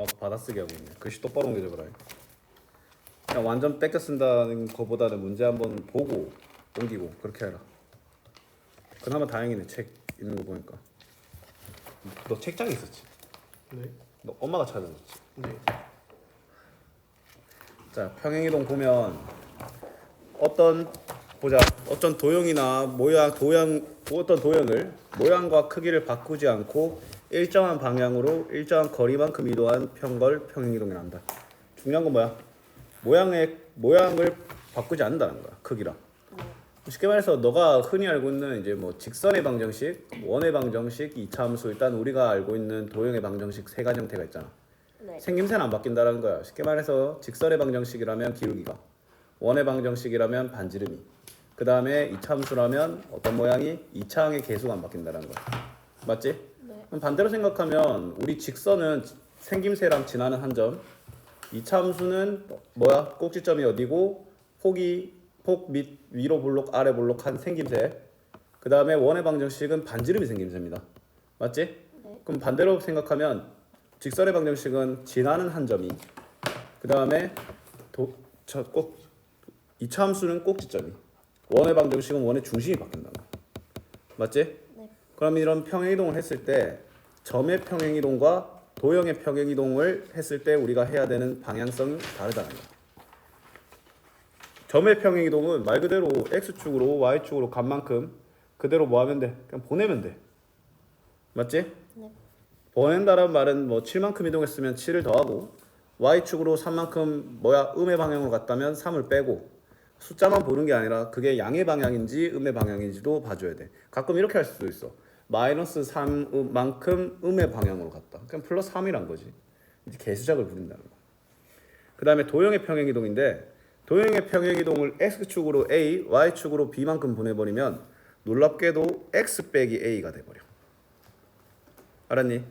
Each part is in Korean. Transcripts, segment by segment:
받아쓰기 하고 있네. 글씨 똑바로 옮겨줘봐라. 그냥 완전 뺏겨 쓴다는 거보다는 문제 한번 보고 옮기고 그렇게 해라. 그나마 다행이네. 책 있는 거 보니까. 너 책장에 있었지? 네. 너 엄마가 찾아줬지? 네. 자, 평행이동 보면 어떤 도형이나 어떤 도형을 모양과 크기를 바꾸지 않고 일정한 방향으로 일정한 거리만큼 이동한 평걸 평행이동이란다. 중요한 건 뭐야? 모양을 바꾸지 않는다는 거야. 크기랑. 쉽게 말해서 너가 흔히 알고 있는 이제 뭐 직선의 방정식, 원의 방정식, 이차함수, 일단 우리가 알고 있는 도형의 방정식 세 가지 형태가 있잖아. 네. 생김새는 안 바뀐다는 거야. 쉽게 말해서 직선의 방정식이라면 기울기가, 원의 방정식이라면 반지름이, 그 다음에 이차함수라면 어떤 모양이 이차항의 계수가 안 바뀐다는 거야. 맞지? 네. 그럼 반대로 생각하면 우리 직선은 생김새랑 지나는 한 점, 이차함수는 뭐야? 꼭지점이 어디고 폭 밑 위로 볼록 아래 볼록한 생김새. 그 다음에 원의 방정식은 반지름이 생김새입니다. 맞지? 네. 그럼 반대로 생각하면 직선의 방정식은 지나는 한 점이. 그 다음에 이차함수는 꼭지점이. 원의 방정식은 원의 중심이 바뀐다. 맞지? 네. 그럼 이런 평행이동을 했을 때 점의 평행이동과 도형의 평행이동을 했을 때 우리가 해야 되는 방향성이 다르다는 거야. 점의 평행이동은 말 그대로 x축으로 y축으로 간 만큼 그대로 뭐 하면 돼? 그냥 보내면 돼. 맞지? 네. 보낸다는 말은 뭐 7만큼 이동했으면 7을 더하고 y축으로 3만큼 음의 방향으로 갔다면 3을 빼고 숫자만 보는 게 아니라 그게 양의 방향인지 음의 방향인지도 봐줘야 돼. 가끔 이렇게 할 수도 있어. 마이너스 3만큼 음의 방향으로 갔다. 그냥 플러스 3이란 거지. 이제 개수작을 부린다는 거야. 그 다음에 도형의 평행이동인데 도형의 평행이동을 x축으로 a, y축으로 b만큼 보내버리면 놀랍게도 x 빼기 a가 돼버려. 알았니?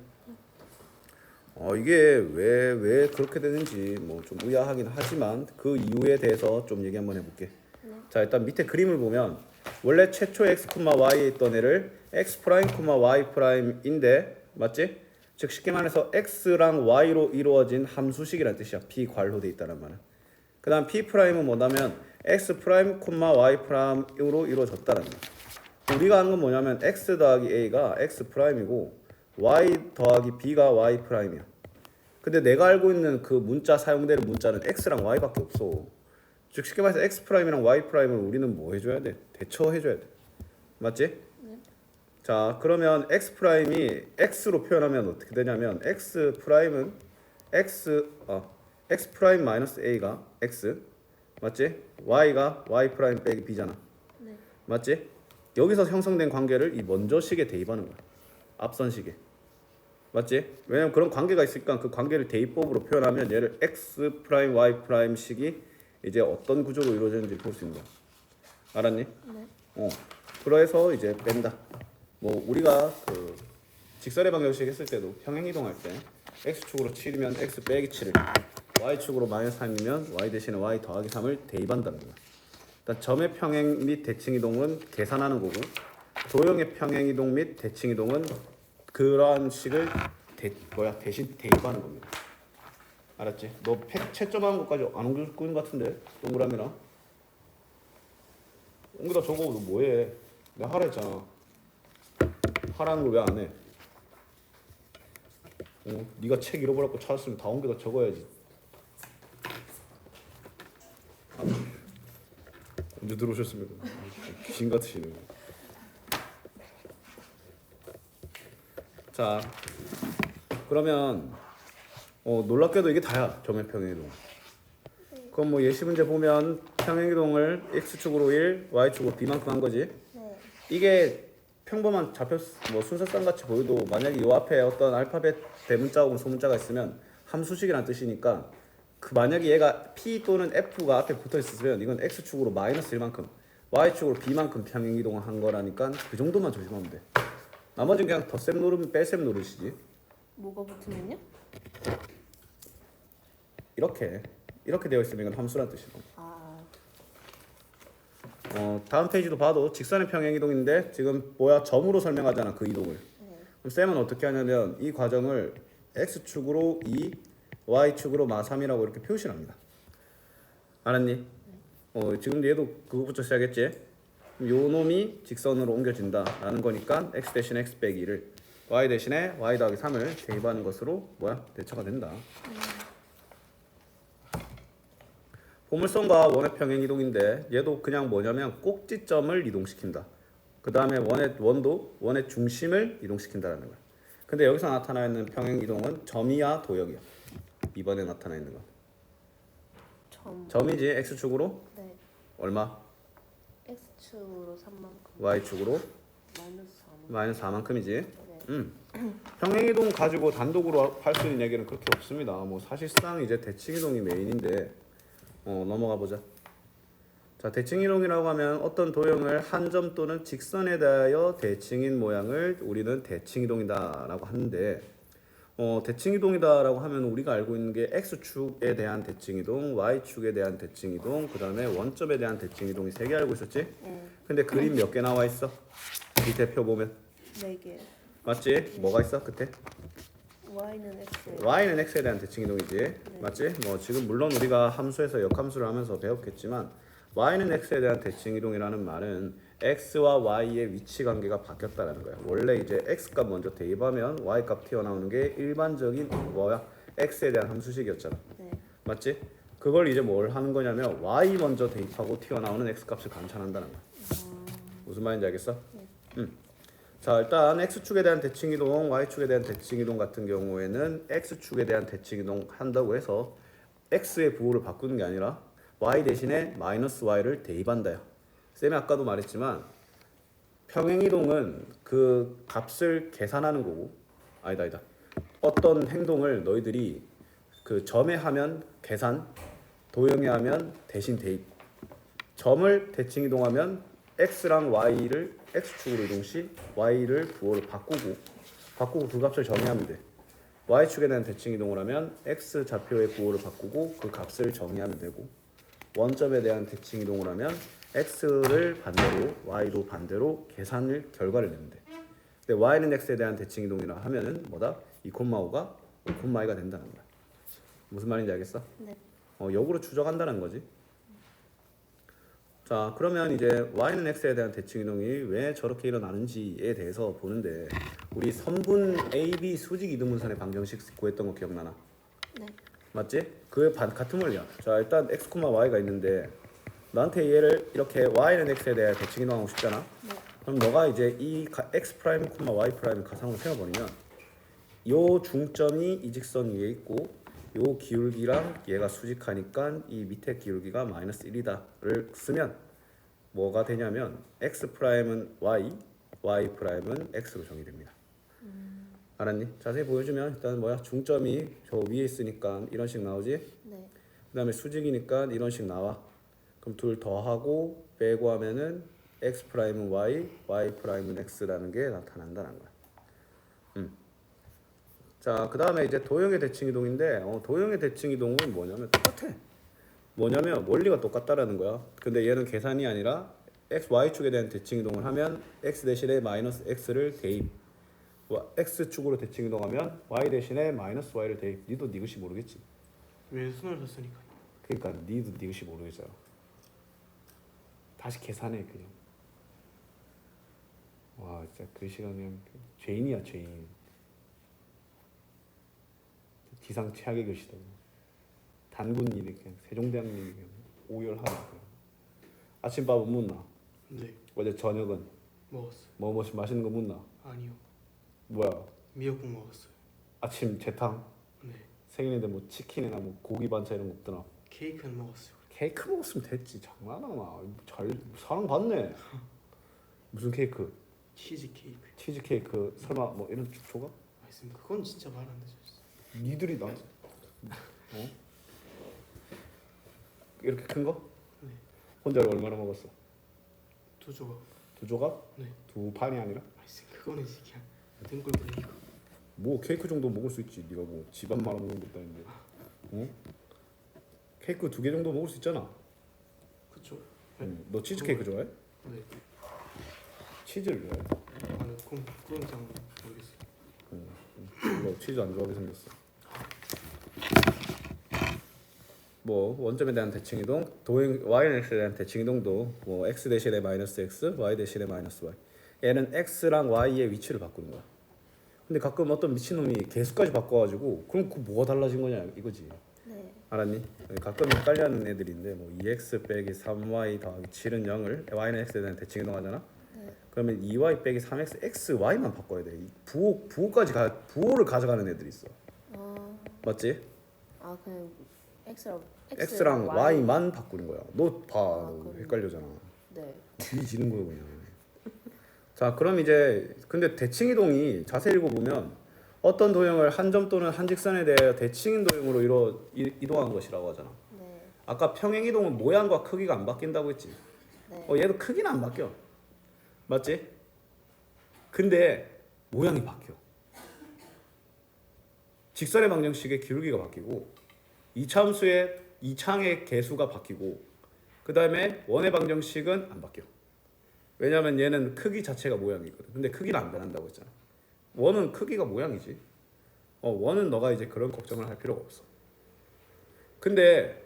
이게 왜 그렇게 되는지 뭐 좀 의아하긴 하지만 그 이유에 대해서 좀 얘기 한번 해볼게. 자, 일단 밑에 그림을 보면 원래 최초 x, y에 있던 애를 x 프라임, y 프라임인데 맞지? 즉 쉽게 말해서 x랑 y로 이루어진 함수식이라는 뜻이야. 비괄호돼 있다는 말은. 그 다음 p 프라임은 뭐냐면 x 프라임, y 프라임으로 이루어졌다는 거. 우리가 하는 건 뭐냐면 x 더하기 a가 x 프라임이고 y 더하기 b가 y 프라임이야. 근데 내가 알고 있는 그 문자 사용되는 문자는 x랑 y밖에 없어. 즉 쉽게 말해서 x 프라임이랑 y 프라임을 우리는 뭐 해줘야 돼? 대처해줘야 돼. 맞지? 네. 자, 그러면 x 프라임이 x로 표현하면 어떻게 되냐면 x 프라임은 x 프라임 마이너스 a가 x 맞지? y가 y 프라임 빼기 b잖아. 네. 맞지? 여기서 형성된 관계를 이 먼저 식에 대입하는 거야. 앞선 식에. 맞지? 왜냐면 그런 관계가 있으니까 그 관계를 대입법으로 표현하면 얘를 x 프라임 y 프라임 식이 이제 어떤 구조로 이루어지는지 볼 수 있는 거야. 알았니? 네. 그래서 이제 뺀다. 뭐 우리가 그 직선의 방정식 했을 때도 평행 이동할 때 x축으로 7이면 x 빼기 7을 y축으로 마이너스 3이면 y 대신에 y 더하기 3을 대입한다는 거야. 일단 점의 평행 및 대칭 이동은 계산하는 거고 도형의 평행 이동 및 대칭 이동은 그러한 식을 대신 대입하는 겁니다. 알았지? 너 채점하는 것까지 안 옮겨줄 것 같은데 동그라미랑 옮겨다 적어. 너 뭐해? 내가 하라 했잖아. 하라는 걸 왜 안 해? 네가 책 잃어버렸고 찾았으면 다 옮겨다 적어야지. 언제 들어오셨습니까? 귀신 같으시네. 자, 그러면 놀랍게도 이게 다야. 점의 평행이동. 그럼 뭐 예시 문제 보면 평행이동을 x축으로 1, y축으로 b만큼 한 거지. 네. 이게 평범한 좌표 뭐 순서상 같이 보여도 만약에 이 앞에 어떤 알파벳 대문자 혹은 소문자가 있으면 함수식이라는 뜻이니까 그 만약에 얘가 p 또는 f가 앞에 붙어 있으면 이건 x축으로 마이너스 1만큼 y축으로 b만큼 평행이동을 한 거라니까 그 정도만 조심하면 돼. 나머지는 그냥 덧셈 누르면 뺄셈 누르시지. 뭐가 붙으면요? 이렇게 되어 있으면 이건 함수란 뜻이고. 아. 다음 페이지도 봐도 직선의 평행이동인데 지금 뭐야 점으로 설명하잖아 그 이동을. 네. 그럼 쌤은 어떻게 하냐면 이 과정을 x축으로 2, y축으로 마3이라고 이렇게 표시를 합니다. 알았니? 지금 얘도 그거부터 시작했지? 그럼 요 놈이 직선으로 옮겨진다 라는 거니까 x 대신에 x 빼기 2를 y 대신에 y 더하기 3을 대입하는 것으로 뭐야? 대처가 된다. 보물선과 원의 평행 이동인데 얘도 그냥 뭐냐면 꼭지점을 이동시킨다. 그 다음에 원의 중심을 이동시킨다라는 거야. 근데 여기서 나타나 있는 평행 이동은 점이야 도역이야. 이번에 나타나 있는 건 점이지. x축으로 네. 얼마? x축으로 3만큼. y축으로 마이너스 4만큼. -4만큼이지. 네. 평행 이동 가지고 단독으로 할 수 있는 얘기는 그렇게 없습니다. 뭐 사실상 이제 대칭 이동이 메인인데 넘어가 보자. 자, 대칭 이동이라고 하면 어떤 도형을 한 점 또는 직선에 대하여 대칭인 모양을 우리는 대칭 이동이다라고 하는데 대칭 이동이다라고 하면 우리가 알고 있는 게 x축에 대한 대칭 이동, y축에 대한 대칭 이동, 그다음에 원점에 대한 대칭 이동이 3개 알고 있었지? 근데 그림 몇 개 나와 있어? 밑에 표 보면 4개. 맞지? 뭐가 있어? 끝에? y는 x에 대한 대칭 이동이지. 맞지? 뭐 지금 물론 우리가 함수에서 역함수를 하면서 배웠겠지만 y는 x에 대한 대칭 이동이라는 말은 x와 y의 위치 관계가 바뀌었다라는 거야. 원래 이제 x 값 먼저 대입하면 y 값 튀어나오는 게 일반적인 뭐야? x에 대한 함수식이었잖아. 네. 맞지? 그걸 이제 뭘 하는 거냐면 y 먼저 대입하고 튀어나오는 x 값을 감찬한다는 거야. 무슨 말인지 알겠어? 자, 일단 x축에 대한 대칭 이동, y축에 대한 대칭 이동 같은 경우에는 x축에 대한 대칭 이동 한다고 해서 x의 부호를 바꾸는 게 아니라 y 대신에 마이너스 y를 대입한다요. 쌤이 아까도 말했지만 평행 이동은 그 값을 계산하는 거고 아니다. 어떤 행동을 너희들이 그 점에 하면 계산, 도형에 하면 대신 대입. 점을 대칭 이동하면 x랑 y를 x축으로 이동 시 y를 부호를 바꾸고 그 값을 정의하면 돼. y축에 대한 대칭 이동을 하면 x 좌표의 부호를 바꾸고 그 값을 정의하면 되고 원점에 대한 대칭 이동을 하면 x를 반대로 y도 반대로 계산을 결과를 내면 돼. 근데 y는 x에 대한 대칭 이동이라 하면은 뭐다? 2,5가 5,2가 된다는 거야. 무슨 말인지 알겠어? 네. 역으로 추적한다는 거지. 자, 그러면 이제 y는 x에 대한 대칭 이동이 왜 저렇게 일어나는지에 대해서 보는데 우리 선분 AB 수직 이등분선의 방정식 구했던 거 기억나나? 네. 맞지? 그 같은 원리야. 자, 일단 x, y가 있는데 너한테 얘를 이렇게 y는 x에 대해 대칭 이동하고 싶잖아. 네. 그럼 너가 이제 이 x 프라임, y 프라임 가상으로 세워버리면 요 중점이 이 직선 위에 있고 요 기울기랑 얘가 수직하니까 이 밑에 기울기가 마이너스 1이다를 쓰면 뭐가 되냐면 x 프라임은 y, y 프라임은 x로 정의됩니다. 알았니? 자세히 보여주면 일단 뭐야? 중점이 저 위에 있으니까 이런 식 나오지? 네. 그 다음에 수직이니까 이런 식 나와. 그럼 둘 더하고 빼고 하면은 x 프라임은 y, y 프라임은 x라는 게 나타난다는 거야. 자, 그 다음에 이제 도형의 대칭 이동인데 도형의 대칭 이동은 뭐냐면 똑같아. 뭐냐면 원리가 똑같다라는 거야. 근데 얘는 계산이 아니라 x, y축에 대한 대칭 이동을 하면 x 대신에 마이너스 x를 대입. x축으로 대칭 이동하면 y 대신에 마이너스 y를 대입. 니도 니것이 모르겠지. 왼손을 썼으니까. 그러니까 니도 니것이 모르겠잖아. 다시 계산해 그냥. 와, 진짜 글씨가 그냥 죄인이야 죄인. 지상 최악의 글씨다. 단군님이 그냥 세종대왕님이 그냥 오열하는 거야. 아침밥은 묻나? 네. 어제 저녁은 먹었어요. 뭐 맛있는 거 묻나? 아니요. 뭐야? 미역국 먹었어요. 아침 재탕? 네. 생일인데 뭐 치킨이나 뭐 고기 반찬 이런 거 없더나? 케이크는 먹었어요. 케이크 먹었으면 됐지. 장난하나? 잘 사랑 받네. 무슨 케이크? 치즈 케이크. 치즈 케이크 설마 뭐 이런 조각? 맛있습니다. 그건 진짜 말 안 되죠. 니들이 나한테 이렇게 큰 거? 네. 혼자 얼마나 먹었어? 2조각. 2조각? 네. 2판이 아니라? 맛있어요. 그거는 그냥 등골 bur리고. 뭐 케이크 정도 먹을 수 있지. 네가 뭐 집안 말아 먹는 것도 아닌데. 케이크 2개 정도 먹을 수 있잖아. 그쵸? 네. 너 치즈 케이크 좋아해? 네. 치즈를 좋아해? 아니 그건 잘 모르겠어요. 너 치즈 안 좋아하게 생겼어. 뭐 원점에 대한 대칭 이동, 도형 y는 x에 대한 대칭 이동도 뭐 x 대신에 마이너스 x, y 대신에 마이너스 y. 얘는 x랑 y의 위치를 바꾸는 거야. 근데 가끔 어떤 미친놈이 개수까지 바꿔가지고 그럼 그 뭐가 달라진 거냐 이거지. 네. 알았니? 가끔 헷갈려하는 애들인데 뭐 2x 빼기 3y 더하기 7은 0을 y는 x에 대한 대칭 이동하잖아. 네. 그러면 2y 빼기 3x, x, y만 바꿔야 돼. 이 부호를 가져가는 애들이 있어. 맞지? 아 그냥 x랑 y만 바꾸는 거야. 너 봐, 너 그럼- 헷갈려잖아. 네. 뒤지는 거야 그냥. 자, 그럼 이제 근데 대칭 이동이 자세히 읽어보면 어떤 도형을 한 점 또는 한 직선에 대해 대칭 도형으로 이동하는 것이라고 하잖아. 네. 아까 평행 이동은 모양과 크기가 안 바뀐다고 했지. 네. 얘도 크기는 안 바뀌어. 맞지? 근데 모양이 바뀌어. 직선의 방정식의 기울기가 바뀌고 이차함수의 이창의 개수가 바뀌고 그 다음에 원의 방정식은 안 바뀌어. 왜냐하면 얘는 크기 자체가 모양이거든. 근데 크기는 안 변한다고 했잖아. 원은 크기가 모양이지. 원은 너가 이제 그런 걱정을 할 필요가 없어. 근데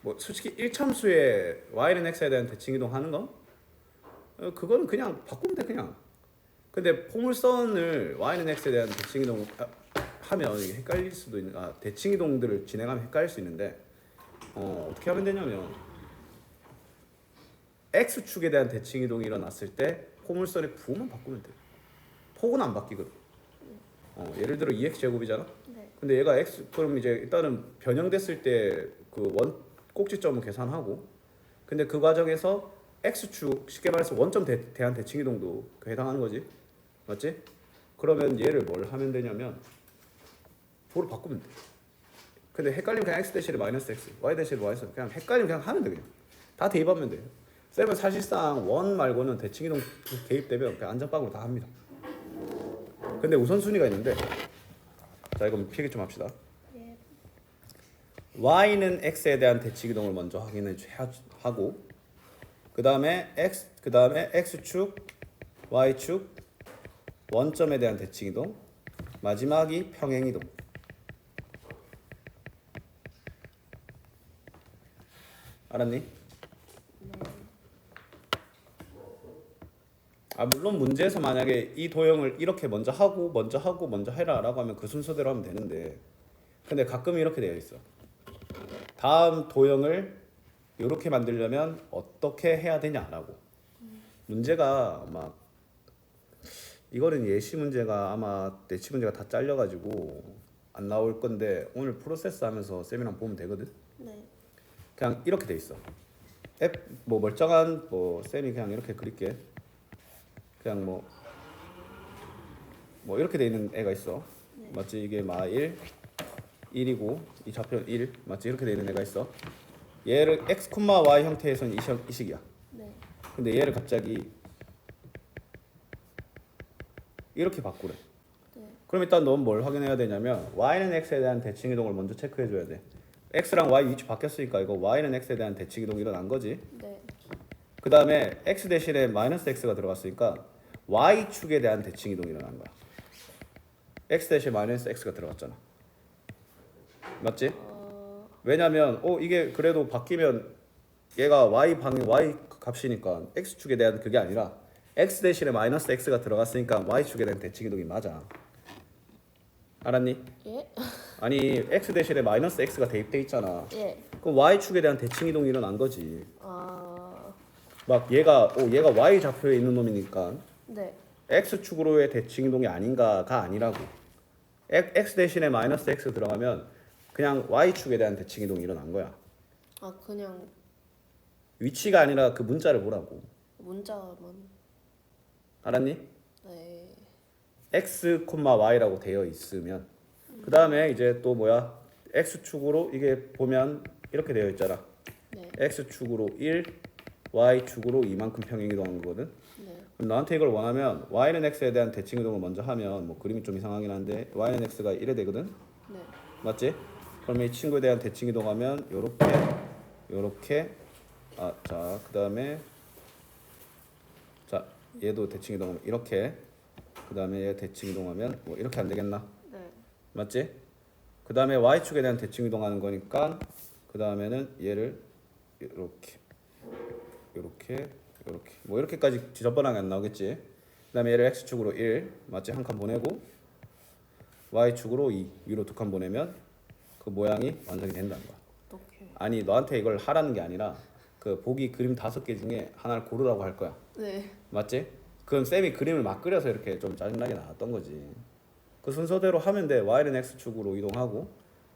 뭐 솔직히 1참수의 y는 x에 대한 대칭 이동하는 건 그거는 그냥 바꾸면 돼 그냥. 근데 포물선을 y는 x에 대한 대칭 이동 하면 이게 헷갈릴 수도 있는 대칭 이동들을 진행하면 헷갈릴 수 있는데 어떻게 하면 되냐면 x축에 대한 대칭 이동이 일어났을 때 포물선의 부호만 바꾸면 돼. 폭은 안 바뀌거든. 예를 들어 2x 제곱이잖아. 네. 근데 얘가 x 그럼 이제 일단은 변형됐을 때 그 원 꼭지점을 계산하고 근데 그 과정에서 x축 쉽게 말해서 원점 대한 대칭 이동도 해당하는 거지. 맞지? 그러면 얘를 뭘 하면 되냐면 부호를 바꾸면 돼. 근데 헷갈리면 그냥 x 대신에 마이너스 x, y 대신에 마이너스 그냥 헷갈리면 그냥 하면 돼 그냥. 다 대입하면 돼. 쌤은 사실상 원 말고는 대칭 이동 대입되면 그냥 안전빵으로 다 합니다. 근데 우선순위가 있는데 자 이거 필기 좀 합시다. 예. y는 x에 대한 대칭 이동을 먼저 확인해 하고 그 다음에 x축, y축, 원점에 대한 대칭 이동, 마지막이 평행 이동. 알았니? 물론 문제에서 만약에 이 도형을 이렇게 먼저 해라라고 하면 그 순서대로 하면 되는데 근데 가끔 이렇게 되어 있어. 다음 도형을 이렇게 만들려면 어떻게 해야 되냐라고. 문제가 막 이거는 예시 문제가 아마 내치 문제가 다 잘려가지고 안 나올 건데 오늘 프로세스 하면서 쌤이랑 보면 되거든. 네. 그냥 이렇게 돼 있어. 뭐 멀쩡한 뭐 쌤이 그냥 이렇게 그릴게. 그냥 뭐 이렇게 돼 있는 애가 있어. 네. 맞지? 이게 마 1이고 이 좌표 1 맞지? 이렇게 돼 있는 애가 있어. 얘를 x, y 형태에서는 이 식이야. 네. 근데 얘를 갑자기 이렇게 바꾸래. 네. 그럼 일단 넌 뭘 확인해야 되냐면 y는 x에 대한 대칭 이동을 먼저 체크해 줘야 돼. x랑 y 위치 바뀌었으니까 이거 y는 x에 대한 대칭 이동이 일어난 거지. 네. 그 다음에 x 대신에 마이너스 x가 들어갔으니까 y축에 대한 대칭 이동이 일어난 거야. x 대신에 마이너스 x가 들어갔잖아. 맞지? 왜냐면 이게 그래도 바뀌면 얘가 y 값이니까 x축에 대한 그게 아니라 x 대신에 마이너스 x가 들어갔으니까 y축에 대한 대칭 이동이 맞아. 알았니? 예. 아니 x 대신에 마이너스 x가 대입돼 있잖아. 예. 그럼 y축에 대한 대칭 이동이 일어난 거지. 아. 막 얘가 y 좌표에 있는 놈이니까 네. x축으로의 대칭 이동이 아닌가가 아니라고. x 대신에 마이너스 x 들어가면 그냥 y축에 대한 대칭 이동이 일어난 거야. 아 그냥 위치가 아니라 그 문자를 보라고. 문자만. 알았니? 네. x, y라고 되어 있으면 그 다음에 이제 또 뭐야 x축으로 이게 보면 이렇게 되어 있잖아. 네. x축으로 1, y축으로 이만큼 평행 이동한 거거든. 네. 그럼 너한테 이걸 원하면 y는 x에 대한 대칭 이동을 먼저 하면 뭐 그림이 좀 이상하긴 한데 y는 x가 1에 되거든. 네. 맞지? 그러면 이 친구에 대한 대칭 이동하면 요렇게 자 그다음에 자 얘도 대칭 이동하면 이렇게 그다음에 얘 대칭 이동하면 뭐 이렇게 안 되겠나? 네. 맞지? 그 다음에 y축에 대한 대칭 이동하는 거니까 그 다음에는 얘를 이렇게 이렇게 이렇게 뭐 이렇게까지 지저분하게 안 나오겠지. 그 다음에 얘를 x축으로 1 맞지? 한 칸 보내고 y축으로 2 위로 두 칸 보내면 그 모양이 완성이 된다는 거야. 어떻게? 아니 너한테 이걸 하라는 게 아니라 그 보기 그림 5개 중에 하나를 고르라고 할 거야. 네. 맞지? 그럼 쌤이 그림을 막 그려서 이렇게 좀 짜증나게 나왔던 거지. 그 순서대로 하면 돼. y는 x축으로 이동하고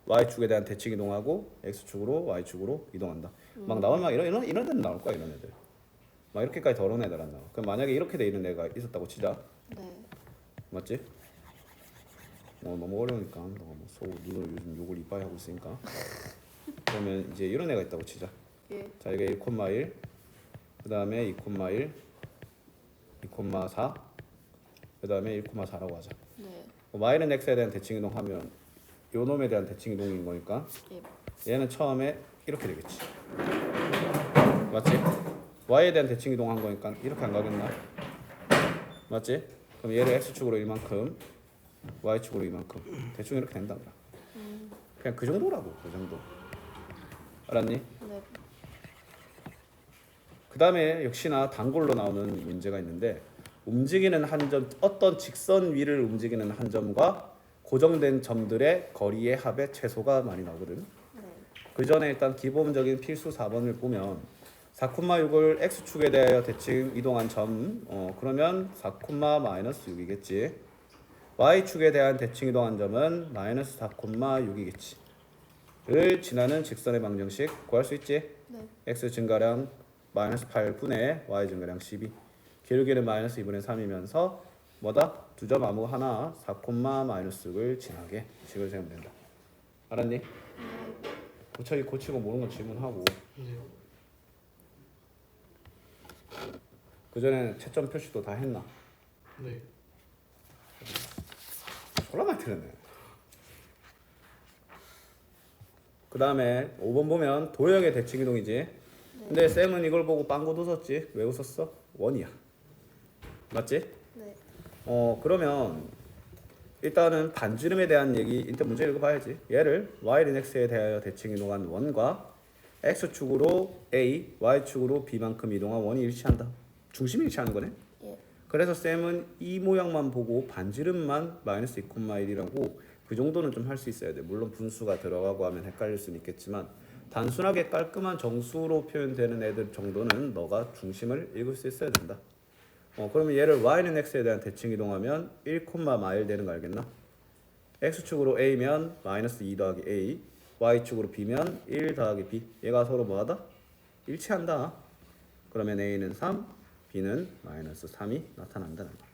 y축에 대한 대칭 이동하고 x축으로 y축으로 이동한다. 막 나오면 막 이런 애들 나올 거야. 이런 애들. 막 이렇게까지 더러운 애들 안 나와. 그럼 만약에 이렇게 돼 있는 애가 있었다고 치자. 네. 맞지? 너무 어려우니까 너가 뭐 눈으로 요즘 욕을 이빠이 하고 있으니까 그러면 이제 이런 애가 있다고 치자. 예. 자 이게 1,1 그 다음에 2,1 2,4 그 다음에 1,4라고 하자. 네. y는 x에 대한 대칭 이동하면 요 놈에 대한 대칭 이동인 거니까 예. 얘는 처음에 이렇게 되겠지. 맞지? y에 대한 대칭 이동한 거니까 이렇게 안 가겠나? 맞지? 그럼 얘를 x축으로 이만큼 y축으로 이만큼 대충 이렇게 된다. 그냥 그 정도라고. 그 정도. 알았니? 네. 그 다음에 역시나 단골로 나오는 문제가 있는데 움직이는 한 점, 어떤 직선 위를 움직이는 한 점과 고정된 점들의 거리의 합의 최소가 많이 나오거든. 네. 그 전에 일단 기본적인 필수 4번을 보면 4,6을 x축에 대하여 대칭 이동한 점, 그러면 4,-6이겠지. y축에 대한 대칭 이동한 점은 마이너스 4,6이겠지. 를 지나는 직선의 방정식 구할 수 있지. 네. x 증가량 마이너스 8분의 y 증가량 12. 기울기는 마이너스 2분의 3이면서 뭐다? 두 점 아무 하나 4,-6을 지나게 식을 세우면 된다. 알았니? 고치고 모르는 거 질문하고. 네. 그 전에 채점 표시도 다 했나? 네. 졸라 많이 틀렸네. 그 다음에 5번 보면 도형의 대칭 이동이지. 근데 쌤은 이걸 보고 빵긋 웃었지. 왜 웃었어? 원이야. 맞지? 네. 그러면 일단은 반지름에 대한 얘기 일단 문제 읽어봐야지. 얘를 y는 x에 대하여 대칭 이동한 원과 x축으로 a, y축으로 b만큼 이동한 원이 일치한다. 중심이 일치하는 거네. 예. 그래서 쌤은 이 모양만 보고 반지름만 마이너스 2,1이라고 그 정도는 좀 할 수 있어야 돼. 물론 분수가 들어가고 하면 헷갈릴 수는 있겠지만 단순하게 깔끔한 정수로 표현되는 애들 정도는 너가 중심을 읽을 수 있어야 된다. 그러면 얘를 y는 x에 대한 대칭 이동하면 1,마일 되는 거 알겠나? x축으로 a면 마이너스 2 더하기 a, y축으로 b면 1 더하기 b. 얘가 서로 뭐하다? 일치한다. 그러면 a는 3, b는 마이너스 3이 나타난다는 거.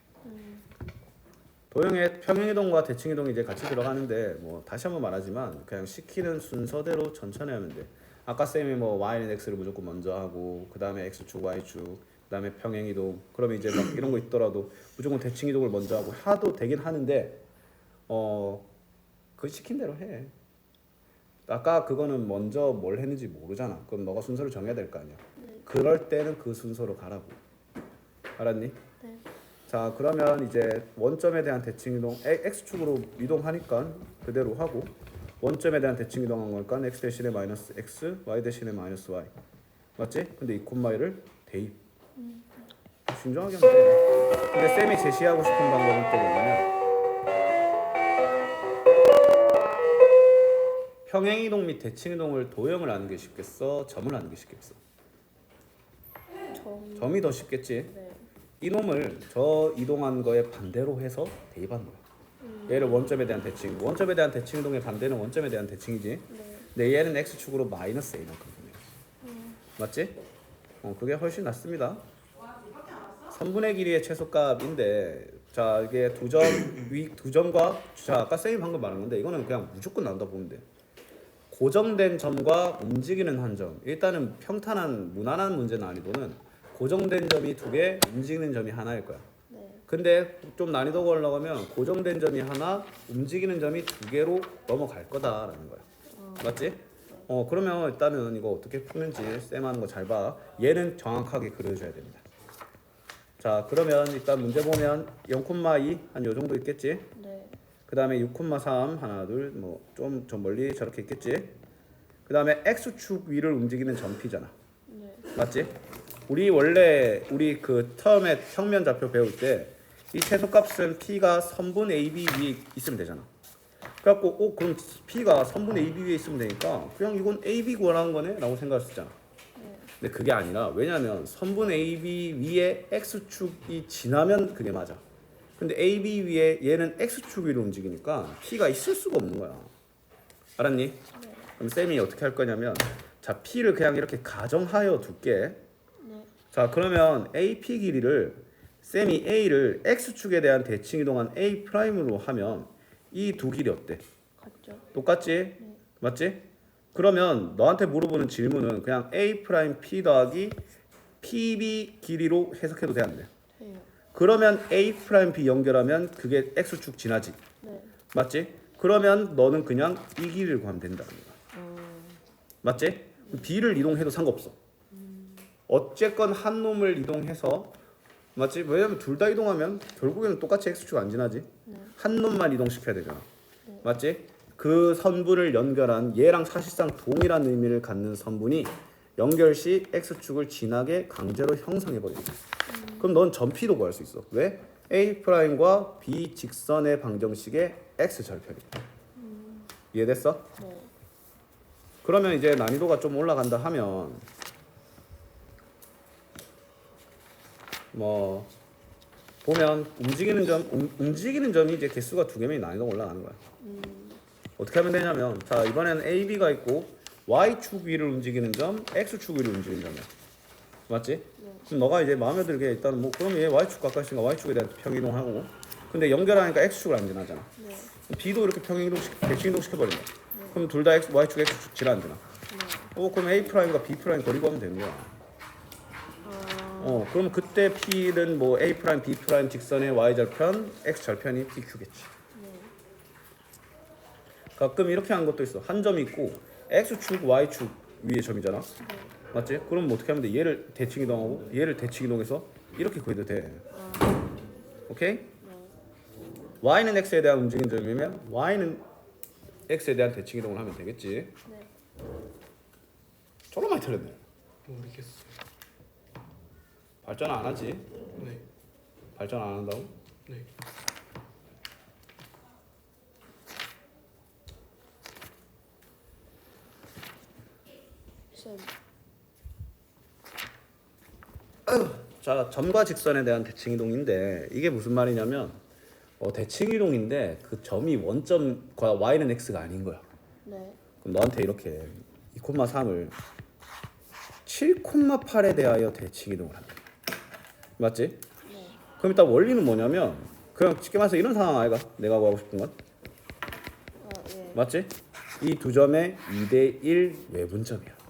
도형의 평행이동과 대칭이동이 이제 같이 들어가는데 뭐 다시 한번 말하지만 그냥 시키는 순서대로 천천히 하면 돼. 아까 쌤이 뭐 y는 x를 무조건 먼저 하고 그 다음에 x축, y축, 그 다음에 평행이동. 그러면 이제 막 이런 거 있더라도 무조건 대칭이동을 먼저 하고 하도 되긴 하는데 그 시킨 대로 해. 아까 그거는 먼저 뭘 했는지 모르잖아. 그럼 너가 순서를 정해야 될 거 아니야. 그럴 때는 그 순서로 가라고. 알았니? 네. 자 그러면 이제 원점에 대한 대칭 이동 x축으로 이동하니까 그대로 하고 원점에 대한 대칭 이동한 거니까 x 대신에 마이너스 x, y 대신에 마이너스 y 맞지? 근데 이 콤마이를 대입 신중하게 하면 돼. 근데 쌤이 제시하고 싶은 방법은 또 뭐냐면 평행이동 및 대칭이동을 도형을 하는 게 쉽겠어? 점을 하는 게 쉽겠어? 점이 더 쉽겠지? 네. 이놈을 저 이동한 거에 반대로 해서 대입하는 거야. 얘를 원점에 대한 대칭. 원점에 대한 대칭 이동의 반대는 원점에 대한 대칭이지. 네. 근데 얘는 x축으로 마이너스 a만큼 보내. 맞지? 그게 훨씬 낫습니다. 3분의 길이의 최소값인데 자 이게 두 점과 자 아까 쌤이 방금 말한 건데 이거는 그냥 무조건 나온다 보면 돼. 고정된 점과 움직이는 한 점. 일단은 평탄한 무난한 문제 난이도는 고정된 점이 2개, 움직이는 점이 하나일 거야. 네. 근데 좀 난이도가 올라가면 고정된 점이 하나, 움직이는 점이 2개로 넘어갈 거다라는 거야. 맞지? 그러면 일단은 이거 어떻게 푸는지 쌤 하는 거 잘 봐. 얘는 정확하게 그려줘야 됩니다. 자, 그러면 일단 문제 보면 0,2 한 요 정도 있겠지? 네. 그 다음에 6,3 하나 둘 뭐 좀 저 멀리 저렇게 있겠지. 그 다음에 x축 위를 움직이는 점피잖아. 네. 맞지? 우리 원래 우리 그 처음에 평면 좌표 배울 때 이 최소값은 p가 선분 AB 위에 있으면 되잖아. 그래갖고 그럼 p가 선분 AB 위에 있으면 되니까 그냥 이건 AB 구하라는 거네 라고 생각했었잖아. 근데 그게 아니라 왜냐면 선분 AB 위에 x축이 지나면 그게 맞아. 근데 AB 위에 얘는 x축 위로 움직이니까 p가 있을 수가 없는 거야. 알았니? 그럼 쌤이 어떻게 할 거냐면 자 p를 그냥 이렇게 가정하여 둘게. 네. 자 그러면 AP 길이를 쌤이 A를 x축에 대한 대칭 이동한 A 프라임으로 하면 이 두 길이 어때? 같죠? 똑같지? 맞지? 그러면 너한테 물어보는 질문은 그냥 A 프라임 P 더하기 PB 길이로 해석해도 돼 안 돼? 해요. 그러면 A 프라임 B 연결하면 그게 x축 지나지. 네. 맞지? 그러면 너는 그냥 이 길이를 구하면 된다는 거야. 맞지? B를 이동해도 상관없어. 어쨌건 한 놈을 이동해서 맞지? 왜냐면 둘 다 이동하면 결국에는 똑같이 x축 안 지나지. 한 놈만 이동시켜야 되잖아. 맞지? 그 선분을 연결한 얘랑 사실상 동일한 의미를 갖는 선분이 연결 시 x축을 지나게 강제로 형성해 버린다. 그럼 넌 점피도 구할 수 있어. 왜? A 프라임과 B 직선의 방정식의 x 절편이다. 이해됐어? 네. 그러면 이제 난이도가 좀 올라간다 하면 뭐 보면 움직이는 점이 이제 개수가 두 개면 난이도가 올라가는 거야. 어떻게 하면 되냐면 자 이번에는 A, B가 있고 Y축 위를 움직이는 점, X축 위를 움직이는 점이야. 맞지? 그럼 너가 이제 마음에 들게 일단 뭐 그럼 얘 Y축 가까이 있으니까 Y축에 대한 평이동하고 근데 연결하니까 X축을 안 지나잖아. 네. B도 이렇게 대칭 이동시켜버린다. 그럼 둘 다 Y축, X축 지나 안 지나? 그럼 A 프라임과 B 프라임 거리 구하면 되는 거야. 그럼 그때 P는 뭐 A 프라임, B 프라임 직선의 Y 절편, X 절편이 PQ겠지. 가끔 이렇게 하는 것도 있어. 한 점이 있고 X축, Y축 위에 점이잖아. 맞지? 그럼 뭐 어떻게 하면 돼? 얘를 대칭 이동하고 얘를 대칭 이동해서 이렇게 구해도 돼. 오케이? Y는 X에 대한 움직이는 점이면 Y는 X에 대한 대칭 이동을 하면 되겠지. 네. 졸라 많이 틀렸네. 모르겠어요. 발전 안 하지? 네. 발전 안 한다고? 네. 쌤. 자, 점과 직선에 대한 대칭 이동인데 이게 무슨 말이냐면 대칭 이동인데 그 점이 원점과 y는 x가 아닌 거야. 네. 그럼 너한테 이렇게 2,3을 7,8에 대하여 대칭 이동을 한다. 맞지? 네. 그럼 일단 원리는 뭐냐면 그냥 쉽게 말해서 이런 상황 아이가 내가 구하고 싶은 건 예. 맞지? 이 두 점의 2대1 외분점이야.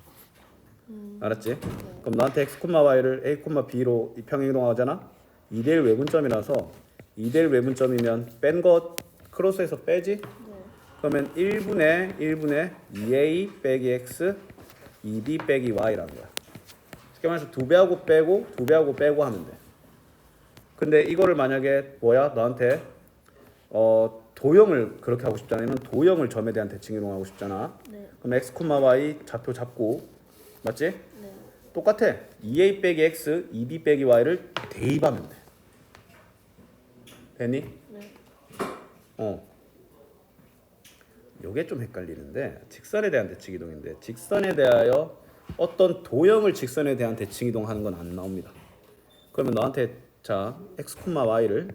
알았지? 그럼 너한테 x, y를 a, b로 평행이동하잖아. 2대1 외분점이라서 2대1 외분점이면 뺀 거 크로스해서 빼지? 네. 그러면 1분의 2a 빼기 x 2b 빼기 y라는 거야. 쉽게 말해서 2배하고 빼고 2배하고 빼고 하면 돼. 근데 이거를 만약에 너한테 도형을 그렇게 하고 싶잖아. 아니면 도형을 점에 대한 대칭 이동하고 싶잖아. 네. 그럼 x, y 좌표 잡고 맞지? 네. 똑같아. 2a 빼기 x, 2b 빼기 y를 대입하면 돼. 됐니? 네. 요게 좀 헷갈리는데 직선에 대한 대칭 이동인데 직선에 대하여 어떤 도형을 직선에 대한 대칭 이동하는 건 안 나옵니다. 그러면 너한테 자 x, y를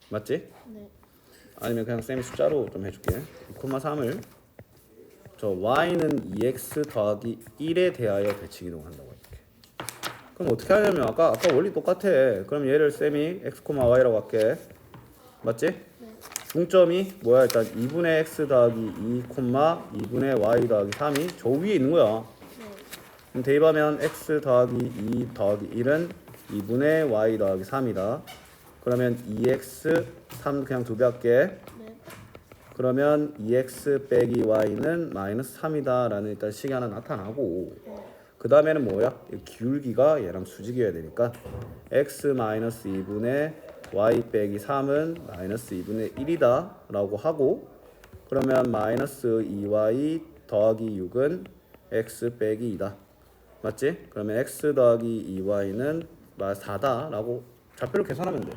맞지? 네. 아니면 그냥 쌤이 숫자로 좀 해줄게. 2,3을 저 y는 2x 더하기 1에 대하여 대칭 이동한다고 할게. 그럼 어떻게 하냐면 아까 원리 똑같아. 그럼 얘를 쌤이 x, y라고 할게. 맞지? 중점이 뭐야? 일단 2분의 x 더하기 2, 2분의 y 더하기 3이 저 위에 있는 거야. 그럼 대입하면 x 더하기 2 더하기 1은 2분의 y 더하기 3이다. 그러면 2x 3 그냥 2배 할게. 네. 그러면 2x 빼기 y는 마이너스 3이다 라는 일단 식이 하나 나타나고 그 다음에는 뭐야? 이 기울기가 얘랑 수직이어야 되니까 x 마이너스 2분의 y 빼기 3은 마이너스 2분의 1이다 라고 하고 그러면 마이너스 2y 더하기 6은 x 빼기 2다 맞지? 그러면 x 더하기 2y는 4다 라고 좌표를 계산하면 돼. 네.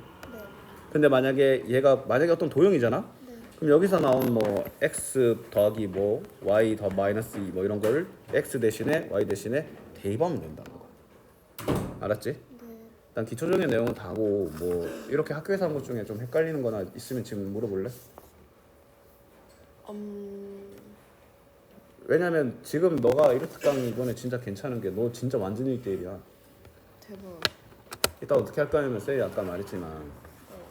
근데 만약에 얘가 어떤 도형이잖아? 네. 그럼 여기서 나온 뭐 x 더하기 뭐 y 더 마이너스 2 뭐 이런 거를 x 대신에 y 대신에 대입하면 된다는 거. 알았지? 네. 일단 기초적인 내용은 다고 뭐 이렇게 학교에서 한 것 중에 좀 헷갈리는 거나 있으면 지금 물어볼래? 왜냐면 지금 너가 이렇게 강 이번에 진짜 괜찮은 게 너 진짜 완전 1대1이야. 대박. 이따 어떻게 할 거냐면 쌤이 아까 말했지만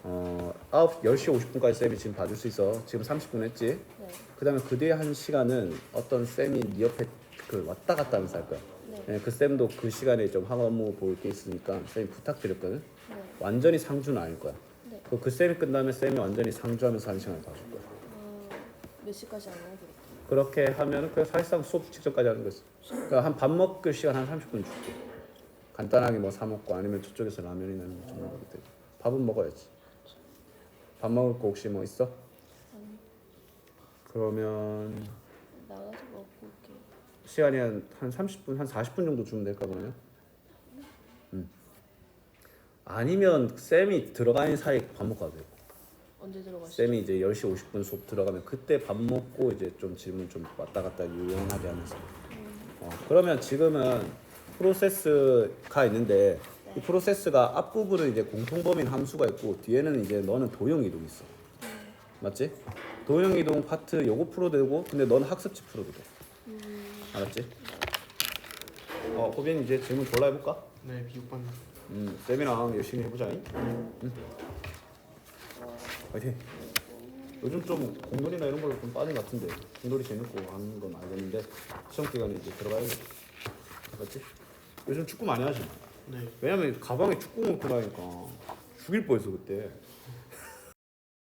10시 50분까지 쌤이 지금 봐줄 수 있어. 지금 30분 했지? 네. 그 다음에 그 뒤에 한 시간은 어떤 쌤이 네 옆에 그 왔다 갔다 하면서 할 거야. 네. 네, 그 쌤도 그 시간에 좀 학업 업무 볼 게 있으니까 쌤이 부탁드렸거든. 네. 완전히 상주는 아닐 거야. 네. 그 쌤이 끝나면 쌤이 완전히 상주하면서 한 시간을 더 줄 거야. 몇 시까지 하나요? 그렇게 하면은 그냥 사실상 수업 직전까지 하는 거지. 그러니까 한 밥 먹을 시간 한 30분 줄게. 간단하게 뭐 사 먹고 아니면 저쪽에서 라면이나 좀 먹을 때. 밥은 먹어야지. 밥 먹을 거 혹시 뭐 있어? 그러면 나가서 먹고 올게요. 시간이 한 30분, 한 40분 정도 주면 될까 그러면? 아니면 쌤이 들어가는 사이 밥 먹고 가도 되고. 언제 들어가시죠? 쌤이 이제 10시 50분 수업 들어가면 그때 밥 먹고 이제 좀 질문 좀 왔다 갔다 유연하게 하면서. 그러면 지금은 프로세스가 있는데 이 프로세스가 앞부분은 이제 공통범위인 함수가 있고 뒤에는 이제 너는 도형 이동이 있어. 맞지? 도형 이동 파트 요거 풀어도 되고 근데 너는 학습지 풀어도 돼. 알았지? 호빈 이제 질문 골라 해볼까? 네, 비육반. 쌤이랑 열심히 해보자. 응. 화이팅. 요즘 좀 공놀이나 이런 걸로 좀 빠진 것 같은데 공놀이 재밌고 하는 건 알겠는데 시험 기간에 이제 들어가야겠다. 맞지? 요즘 축구 많이 하지? 네. 왜냐면 가방에 축구 넣고 다니까 죽일 뻔했어 그때.